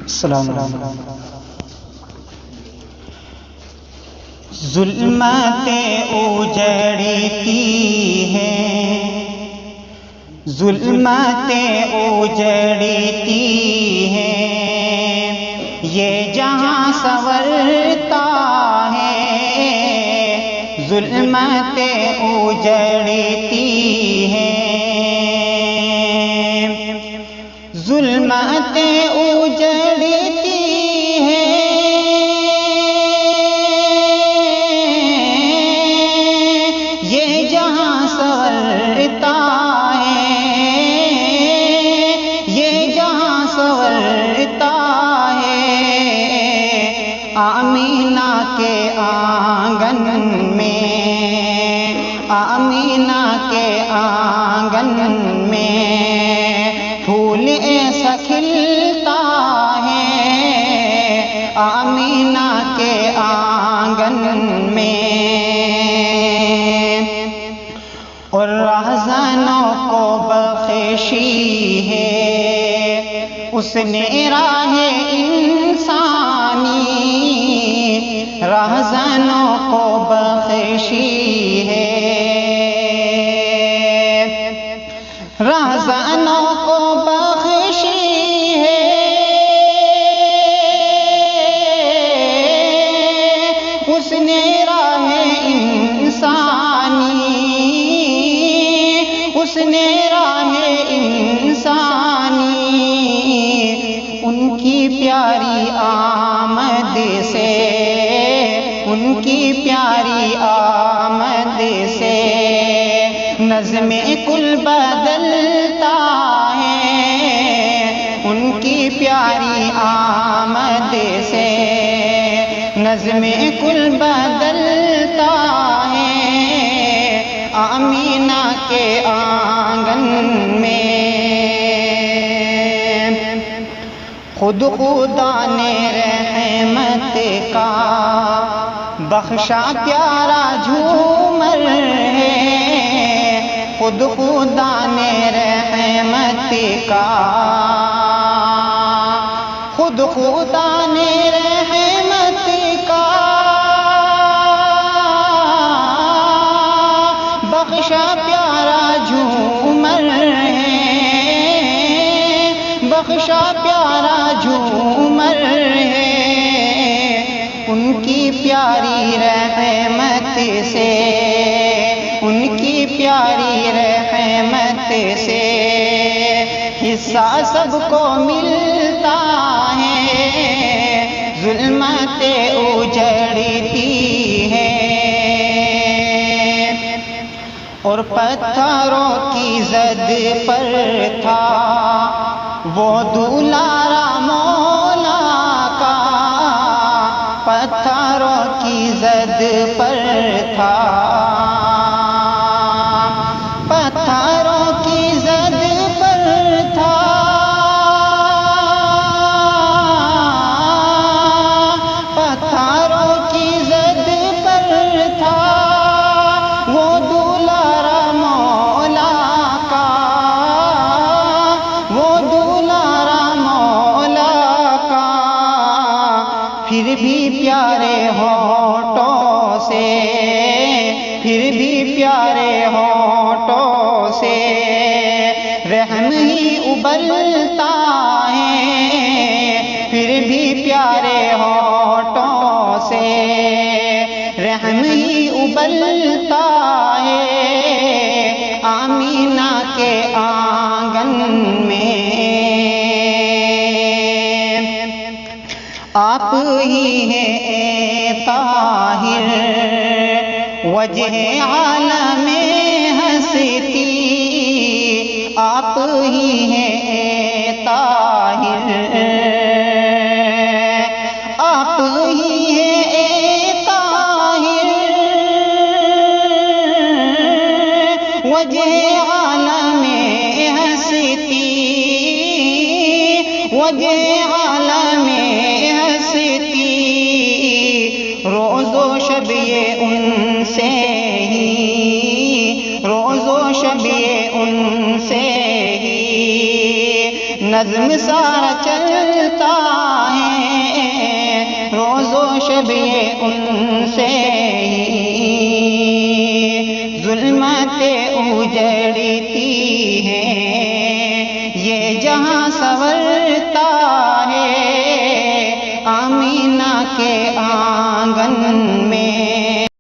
السلام علیکم۔ ظلمتیں اجڑتی ہیں، ظلمتیں اجڑتی ہیں، یہ جہاں سنورتا ہے، ظلمتیں اجڑتی ہیں، ظلمتیں اجڑتی ہیں، یہ جہاں سنورتا ہے، یہ جہاں سنورتا ہے، آمینہ کے آنگن میں، آمینہ کے آنگن میں پھول ایسا کھلتا ہے، آمینہ کے آنگن میں، اور راہزنوں کو بخشی ہے اس نے راہ انسانی، راہزنوں کو بخشی ہے، راہزنوں کو بخشی ہے، اس نے راہ انسانی، اس نے راہ انسانی، ان کی پیاری آمد سے، ان کی پیاری آمد سے نظم کل بدلتا ہے، ان کی پیاری آمد سے نظم کل بدلتا ہے، آمینہ کے آنگن میں، خود خدا نے رحمت کا بخشا پیارا جھومر ہے، خود خدا نے رحمت کا، خود خدا نے رحمت کا بخشا پیارا جھومر ہے، بخشا پیارا جھومر ہے، ان کی پیاری رحمت سے، ان کی پیاری رحمت سے حصہ سب کو ملتا ہے، ظلمتیں اجڑتی ہیں، اور پتھروں کی زد پر تھا وہ دولارا مولا کا، پتھروں کی زد پر تھا، پتھروں کی زد پر تھا، پتھروں کی زد پر تھا، وہ دولارا مولا کا، وہ دولارا مولا کا، پھر بھی پیارے ہونٹوں سے، پھر بھی پیارے ہونٹوں سے رحم ہی ابلتا ہے، پھر بھی پیارے ہونٹوں سے رحم ہی ابلتا ہے، آمینہ کے آنگن میں، آپ ہی ہیں اے طاہر وجہ عالم ہستی، آپ ہی ہیں اے طاہر، آپ ہی ہیں اے طاہر وجہ عالم ہستی، وجہ عالم ہستی، روز و شب یہ ان سے ہی، روز و شب یہ ان سے ہی نظم سارا چلتا ہے روز و شب یہ ان سے ہی ظلمتیں اجڑتی ہیں یہ جہاں سنورتا ہے آمینہ کے آنگن میں